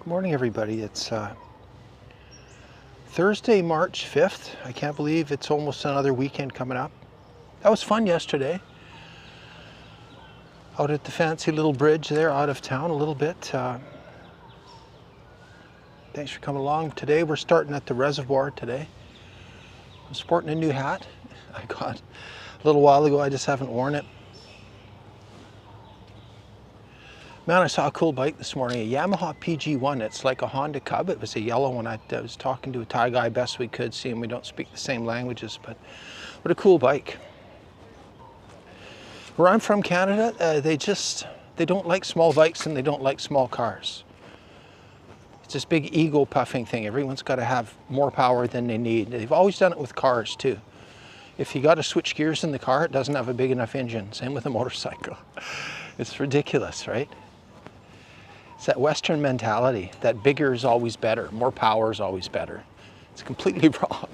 Good morning, everybody. It's Thursday, March 5th. I can't believe it's almost another weekend coming up. That was fun yesterday. Out at the fancy little bridge there out of town a little bit. Thanks for coming along. Today we're starting at the reservoir today. I'm sporting a new hat I got a little while ago. I just haven't worn it. Man, I saw a cool bike this morning, a Yamaha PG1. It's like a Honda Cub. It was a yellow one. I was talking to a Thai guy best we could, seeing we don't speak the same languages, but what a cool bike. Where I'm from, Canada, they don't like small bikes and they don't like small cars. It's this big ego puffing thing. Everyone's got to have more power than they need. They've always done it with cars too. If you got to switch gears in the car, it doesn't have a big enough engine. Same with a motorcycle. It's ridiculous, right? It's that Western mentality that bigger is always better, more power is always better. It's completely wrong.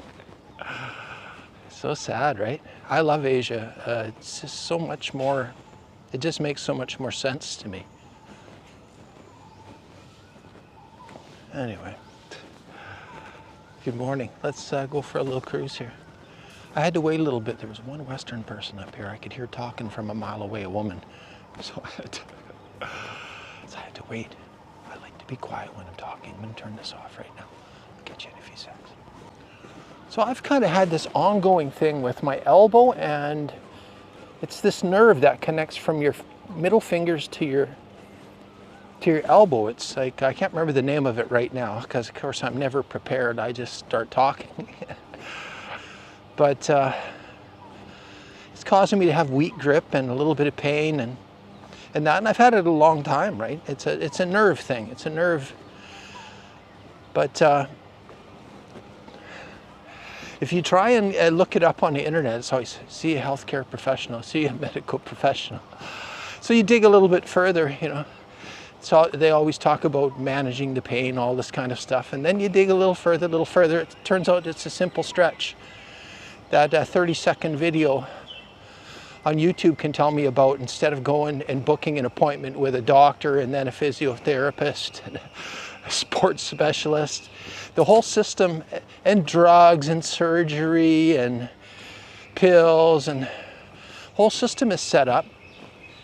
So sad, right? I love Asia. It's just so much more, it just makes so much more sense to me. Anyway, good morning. Let's go for a little cruise here. I had to wait a little bit. There was one Western person up here. I could hear talking from a mile away, a woman. So I had to wait. I like to be quiet when I'm talking. I'm going to turn this off right now. I'll get you in a few seconds. So I've kind of had this ongoing thing with my elbow, and it's this nerve that connects from your middle fingers to your elbow. It's like, I can't remember the name of it right now because of course I'm never prepared. I just start talking. But it's causing me to have weak grip and a little bit of pain and I've had it a long time, right? It's a nerve thing. It's a nerve. But if you try and look it up on the internet, it's always see a healthcare professional, see a medical professional. So you dig a little bit further, you know. So they always talk about managing the pain, all this kind of stuff, and then you dig a little further. It turns out it's a simple stretch. That 30-second video on YouTube can tell me about, instead of going and booking an appointment with a doctor and then a physiotherapist and a sports specialist, the whole system, and drugs and surgery and pills, and whole system is set up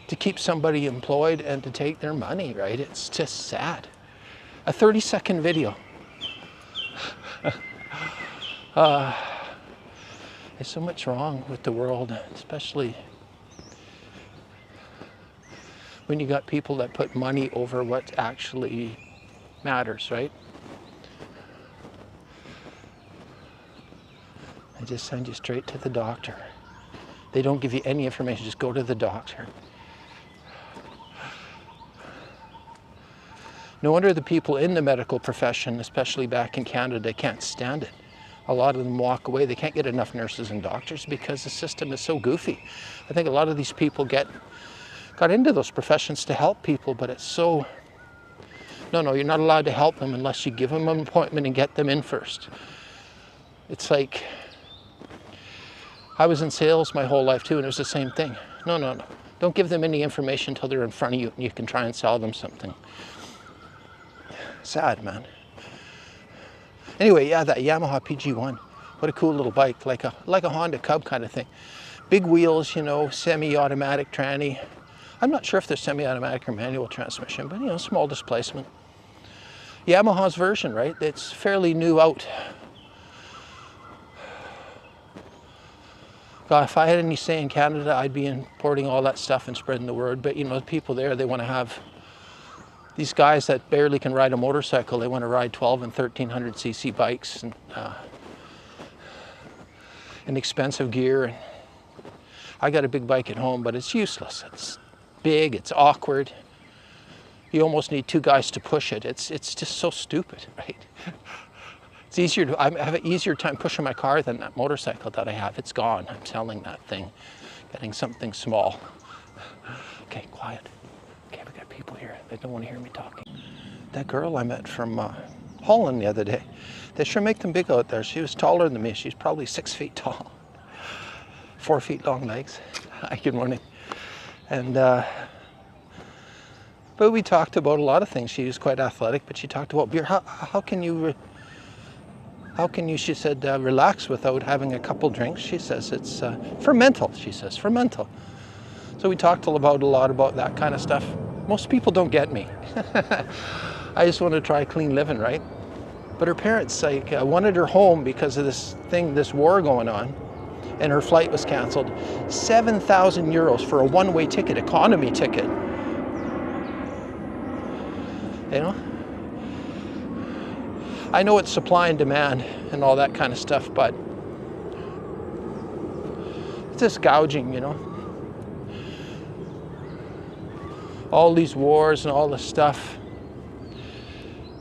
to keep somebody employed and to take their money, right? It's just sad. A 30-second video. There's so much wrong with the world, especially when you got people that put money over what actually matters, right? They just send you straight to the doctor. They don't give you any information, just go to the doctor. No wonder the people in the medical profession, especially back in Canada, can't stand it. A lot of them walk away. They can't get enough nurses and doctors because the system is so goofy. I think a lot of these people got into those professions to help people, but it's so, no, you're not allowed to help them unless you give them an appointment and get them in first. It's like, I was in sales my whole life too, and it was the same thing. No. Don't give them any information until they're in front of you and you can try and sell them something. Sad, man. Anyway, yeah, that Yamaha PG1. What a cool little bike, like a Honda Cub kind of thing. Big wheels, you know, semi-automatic tranny. I'm not sure if they're semi-automatic or manual transmission, but you know, small displacement. Yamaha's version, right? It's fairly new out. God, if I had any say in Canada, I'd be importing all that stuff and spreading the word. But you know, the people there, they want to have, these guys that barely can ride a motorcycle, they want to ride 12 and 1300 cc bikes and expensive gear. And I got a big bike at home, but it's useless. It's big, it's awkward. You almost need two guys to push it. It's just so stupid, right? It's easier I have an easier time pushing my car than that motorcycle that I have. It's gone. I'm selling that thing, getting something small. Okay, quiet. Okay, we got people here. They don't want to hear me talking. That girl I met from Holland the other day, they sure make them big out there. She was taller than me. She's probably 6 feet tall. 4 feet long legs. Hi, good morning. And but But we talked about a lot of things. She was quite athletic, but she talked about beer. How can you, she said, relax without having a couple drinks? She says it's fermental, she says, fermental. So we talked a lot about that kind of stuff. Most people don't get me. I just want to try clean living, right? But her parents wanted her home because of this war going on, and her flight was canceled. 7,000 euros for a one-way ticket, economy ticket. You know? I know it's supply and demand and all that kind of stuff, but it's just gouging, you know? All these wars and all this stuff.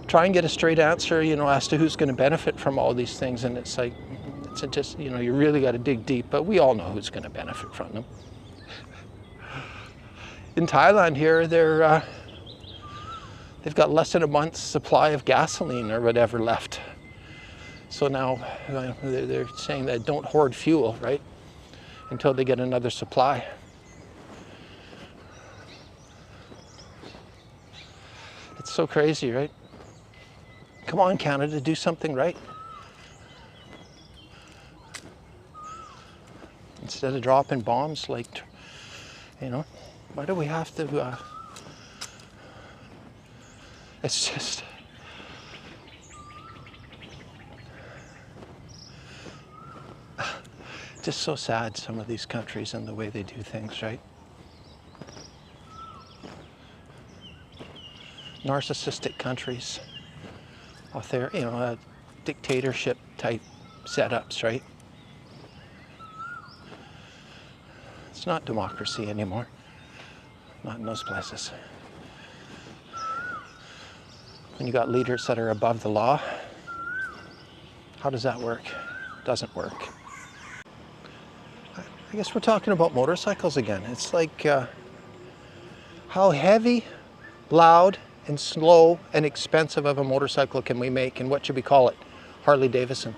Try and get a straight answer, you know, as to who's going to benefit from all these things, and it's like, it's just, you know, you really got to dig deep, but we all know who's going to benefit from them. In Thailand here, they've got less than a month's supply of gasoline or whatever left. So now they're saying that don't hoard fuel, right? Until they get another supply. It's so crazy, right? Come on, Canada, do something right. Instead of dropping bombs, like, you know, why do we have to, it's just so sad, some of these countries and the way they do things, right? Narcissistic countries, you know, dictatorship type setups, right? It's not democracy anymore, not in those places. When you got leaders that are above the law, how does that work? Doesn't work. I guess we're talking about motorcycles again. It's like, how heavy, loud, and slow and expensive of a motorcycle can we make, and what should we call it? Harley Davidson.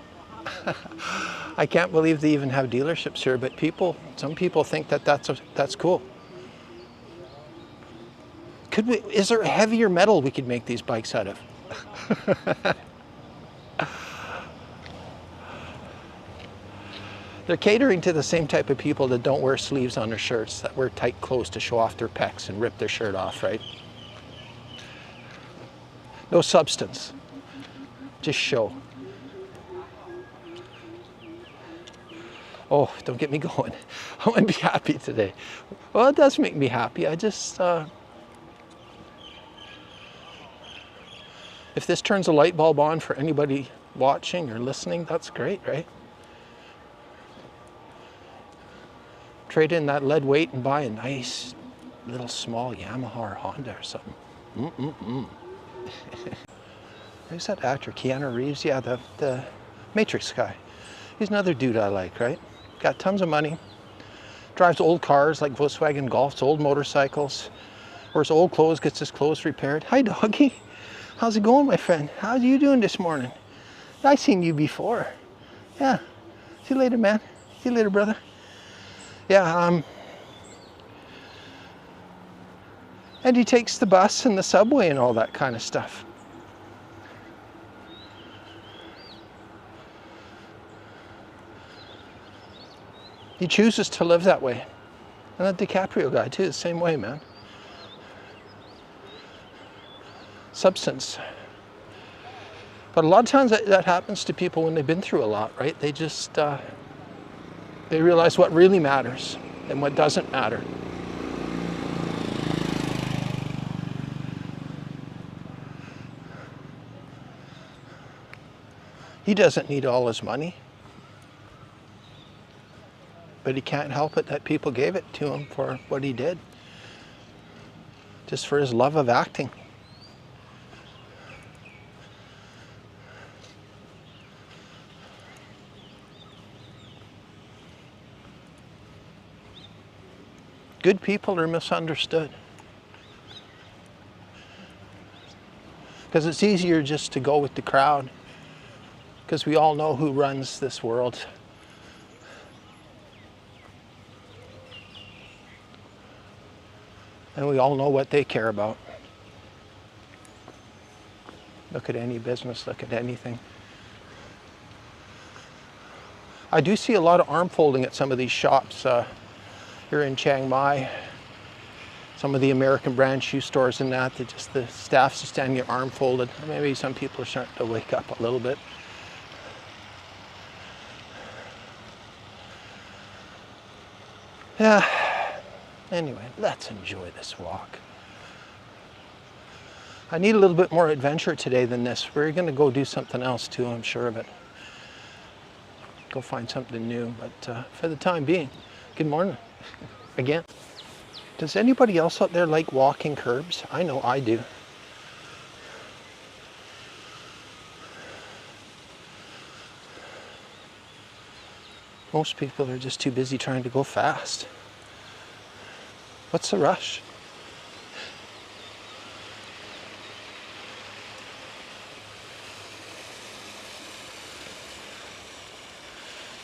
I can't believe they even have dealerships here, but some people think that that's cool. Is there heavier metal we could make these bikes out of? They're catering to the same type of people that don't wear sleeves on their shirts, that wear tight clothes to show off their pecs and rip their shirt off, right? No substance, just show. Oh, don't get me going. I want to be happy today. Well, it does make me happy. I just, if this turns a light bulb on for anybody watching or listening, that's great, right? Trade in that lead weight and buy a nice little small Yamaha or Honda or something. Who's that actor? Keanu Reeves? Yeah, the Matrix guy. He's another dude I like, right? Got tons of money. Drives old cars like Volkswagen Golfs, old motorcycles. Wears old clothes, gets his clothes repaired. Hi, doggy. How's it going, my friend? How are you doing this morning? I've seen you before. Yeah. See you later, man. See you later, brother. Yeah, and he takes the bus and the subway and all that kind of stuff. He chooses to live that way. And that DiCaprio guy too, the same way, man. Substance. But a lot of times that happens to people when they've been through a lot, right? They just, they realize what really matters and what doesn't matter. He doesn't need all his money, but he can't help it that people gave it to him for what he did, just for his love of acting. Good people are misunderstood. Because it's easier just to go with the crowd. Because we all know who runs this world. And we all know what they care about. Look at any business, look at anything. I do see a lot of arm folding at some of these shops here in Chiang Mai. Some of the American brand shoe stores and that, the staff's just standing there arm folded. Maybe some people are starting to wake up a little bit. Yeah, anyway, let's enjoy this walk. I need a little bit more adventure today than this. We're gonna go do something else too, I'm sure of it. Go find something new, but for the time being, good morning again. Does anybody else out there like walking curbs? I know I do. Most people are just too busy trying to go fast. What's the rush?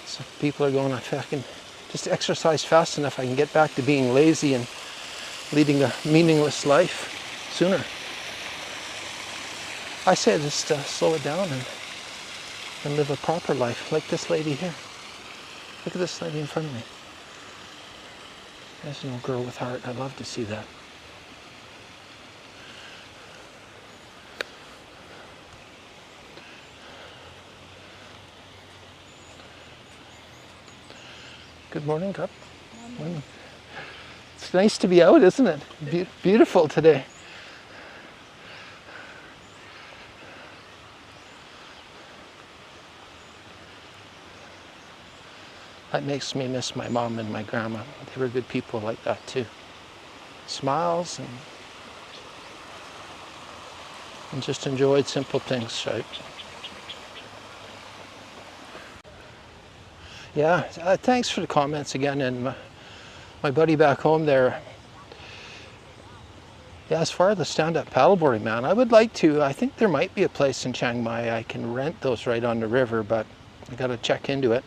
So people are going, if I can just exercise fast enough, I can get back to being lazy and leading a meaningless life sooner. I say just slow it down and live a proper life, like this lady here. Look at this lady in front of me. There's no girl with heart. I'd love to see that. Good morning, Cup. Morning. It's nice to be out, isn't it? Beautiful today. That makes me miss my mom and my grandma. They were good people like that too. Smiles and just enjoyed simple things, right? Yeah, thanks for the comments again. And my buddy back home there, yeah, as far as the stand-up paddleboarding, man, I would like to. I think there might be a place in Chiang Mai I can rent those right on the river, but I got to check into it.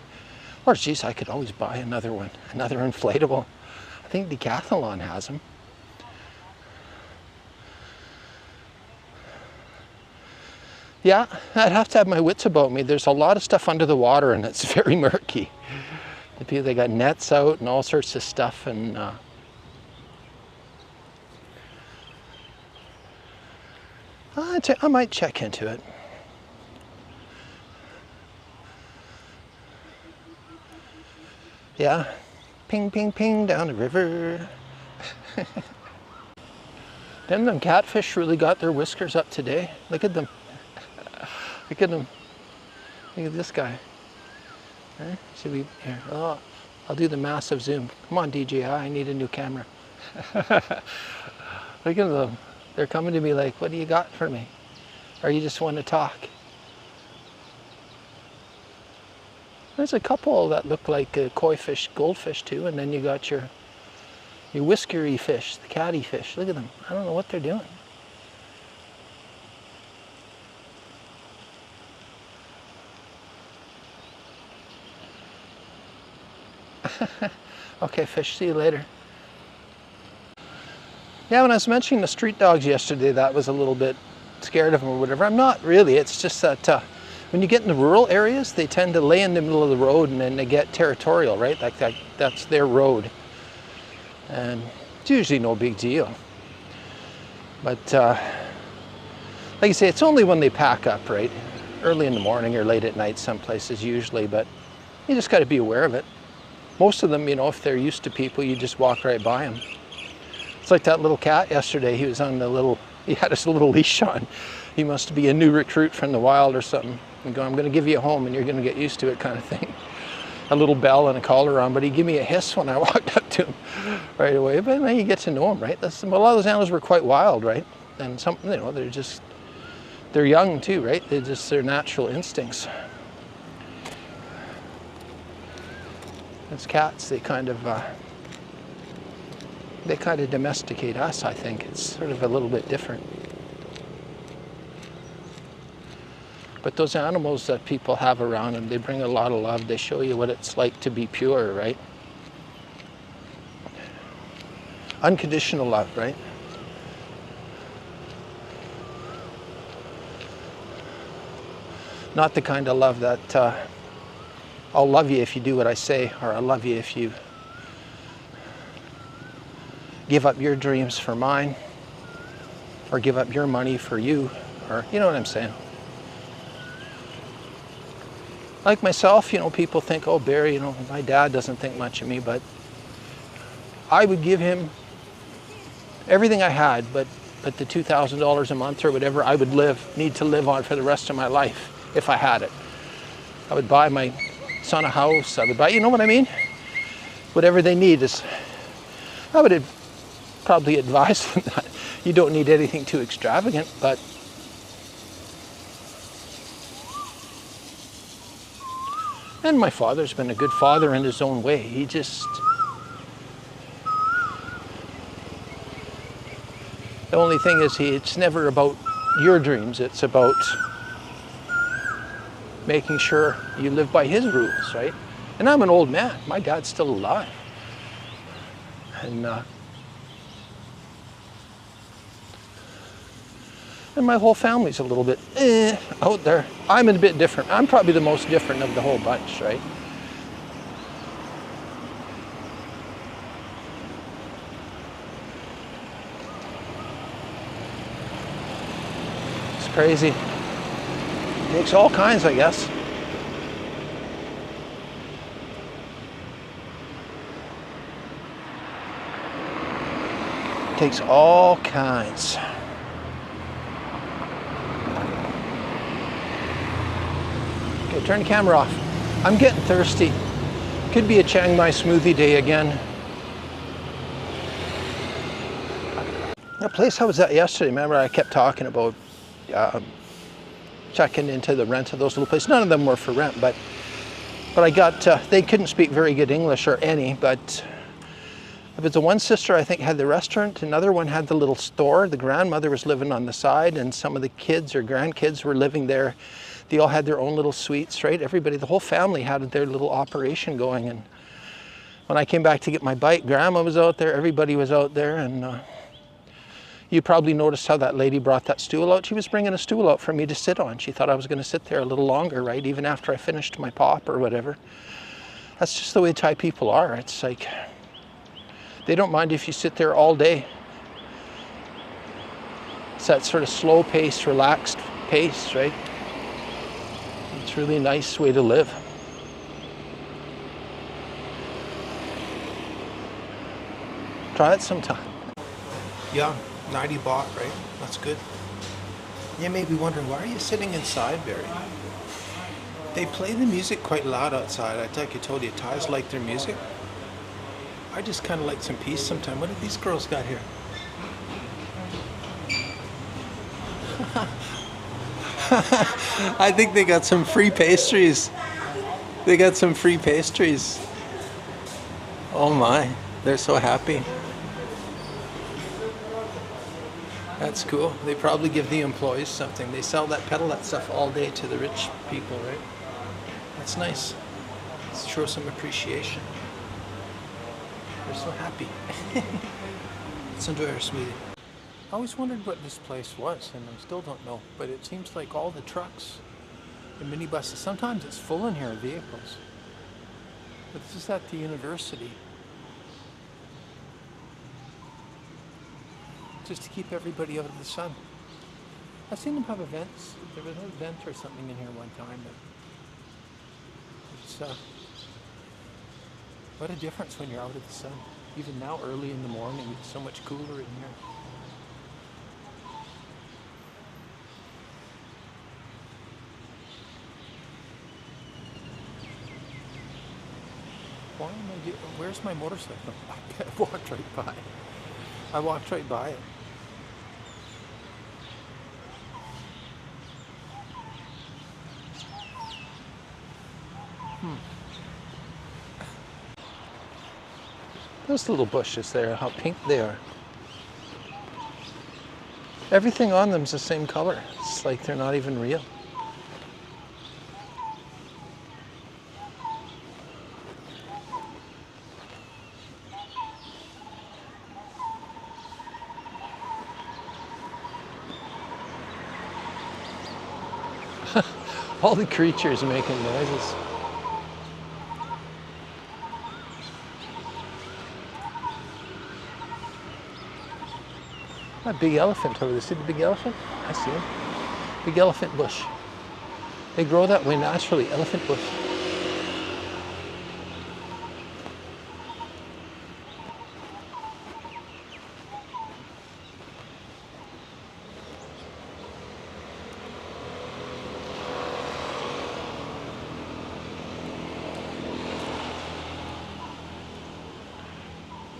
Or geez, I could always buy another one, another inflatable. I think Decathlon has them. Yeah, I'd have to have my wits about me. There's a lot of stuff under the water and it's very murky. The people, they got nets out and all sorts of stuff, and I might check into it. Yeah, ping, ping, ping down the river. Them catfish really got their whiskers up today. Look at them. Look at them. Look at this guy. Right? Should we? Here. Oh, I'll do the massive zoom. Come on, DJI. I need a new camera. Look at them. They're coming to me like, "What do you got for me? Or you just want to talk?" There's a couple that look like koi fish, goldfish too, and then you got your whiskery fish, the catty fish. Look at them. I don't know what they're doing. Okay, fish, see you later. Yeah, when I was mentioning the street dogs yesterday, that was a little bit scared of them or whatever. I'm not really. It's just that when you get in the rural areas, they tend to lay in the middle of the road and then they get territorial, right? Like that's their road. And it's usually no big deal. But like I say, it's only when they pack up, right? Early in the morning or late at night, some places usually, but you just got to be aware of it. Most of them, you know, if they're used to people, you just walk right by them. It's like that little cat yesterday. He was on he had his little leash on. He must be a new recruit from the wild or something. And go, "I'm going to give you a home and you're going to get used to it," kind of thing. A little bell and a collar on, but he gave me a hiss when I walked up to him right away. But then you get to know him, right? A lot of those animals were quite wild, right? And some, you know, they're young too, right? They're just their natural instincts. As cats, they kind of domesticate us, I think. It's sort of a little bit different. But those animals that people have around them, they bring a lot of love. They show you what it's like to be pure, right? Unconditional love, right? Not the kind of love that I'll love you if you do what I say, or I'll love you if you give up your dreams for mine, or give up your money for you, or you know what I'm saying. Like myself, you know, people think, oh, Barry, you know, my dad doesn't think much of me, but I would give him everything I had, but the $2,000 a month or whatever I would need to live on for the rest of my life if I had it. I would buy my son a house, I would buy, you know what I mean? Whatever they need is, I would probably advise them that you don't need anything too extravagant, but and my father's been a good father in his own way. He just, the only thing is it's never about your dreams, it's about making sure you live by his rules, right? And I'm an old man, my dad's still alive. And my whole family's a little bit out there. I'm a bit different. I'm probably the most different of the whole bunch, right? It's crazy. Takes all kinds, I guess. Takes all kinds. Okay, turn the camera off. I'm getting thirsty. Could be a Chiang Mai smoothie day again. The place I was at yesterday, remember I kept talking about checking into the rent of those little places. None of them were for rent, but I got, they couldn't speak very good English or any, but it was the one sister I think had the restaurant, another one had the little store, the grandmother was living on the side, and some of the kids or grandkids were living there. They all had their own little suites, right? Everybody, the whole family had their little operation going, and when I came back to get my bike, Grandma was out there, everybody was out there, and you probably noticed how that lady brought that stool out. She was bringing a stool out for me to sit on. She thought I was going to sit there a little longer, right? Even after I finished my pop or whatever. That's just the way Thai people are. It's like, they don't mind if you sit there all day. It's that sort of slow pace, relaxed pace, right? It's really a nice way to live. Try it sometime. Yeah. 90 baht, right? That's good. You may be wondering, why are you sitting inside, Barry? They play the music quite loud outside. I think I told you, Thais like their music. I just kind of like some peace sometimes. What have these girls got here? I think they got some free pastries. They got some free pastries. Oh my, they're so happy. That's cool. They probably give the employees something. They peddle that stuff all day to the rich people, right? That's nice. Let's show some appreciation. They're so happy. Let's enjoy our smoothie. I always wondered what this place was, and I still don't know. But it seems like all the trucks and minibuses, sometimes it's full in here of vehicles. But this is at the university. Just to keep everybody out of the sun. I've seen them have events. There was an event or something in here one time. But it's, what a difference when you're out of the sun. Even now, early in the morning, it's so much cooler in here. Why am I where's my motorcycle? I walked right by. I walked right by it. Those little bushes there, how pink they are. Everything on them's the same color. It's like they're not even real. All the creatures making noises. A big elephant over there. See the big elephant? I see him. Big elephant bush. They grow that way naturally, elephant bush.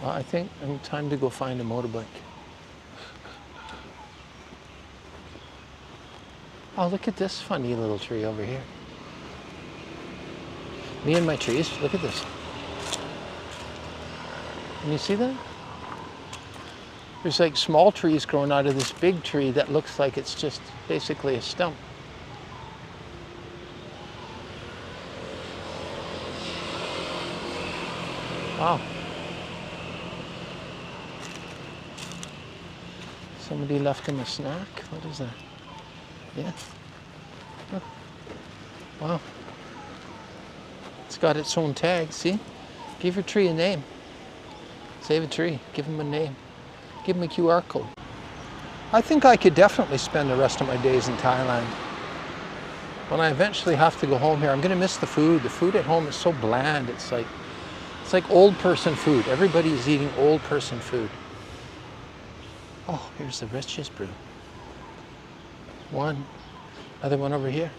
Well, I think it's time to go find a motorbike. Oh, look at this funny little tree over here. Me and my trees, look at this. Can you see that? There's like small trees growing out of this big tree that looks like it's just basically a stump. Wow. Somebody left him a snack. What is that? Yeah. Oh. Wow. It's got its own tag, see? Give your tree a name. Save a tree, give him a name. Give him a QR code. I think I could definitely spend the rest of my days in Thailand. When I eventually have to go home here, I'm gonna miss the food. The food at home is so bland. It's like old person food. Everybody's eating old person food. Oh, here's the witch's brew. One, another one over here.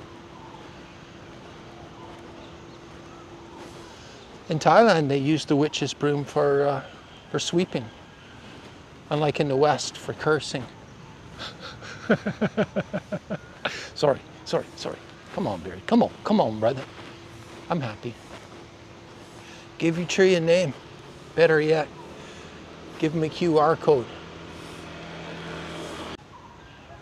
In Thailand, they use the witch's broom for sweeping, unlike in the West for cursing. Sorry. Come on, Barry. Come on, brother. I'm happy. Give your tree a name. Better yet, give him a QR code.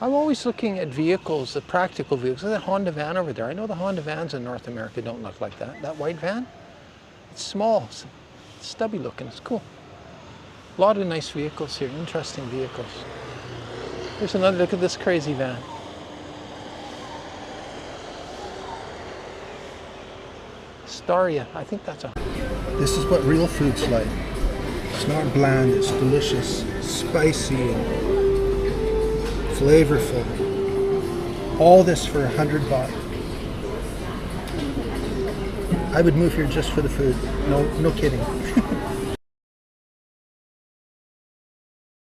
I'm always looking at vehicles, the practical vehicles. There's a Honda van over there. I know the Honda vans in North America don't look like that. That white van, it's small, it's stubby looking, it's cool. A lot of nice vehicles here, interesting vehicles. Here's another look at this crazy van. Staria, I think that's a... This is what real food's like. It's not bland, it's delicious, spicy, and flavorful. All this for 100 baht. I would move here just for the food. No kidding.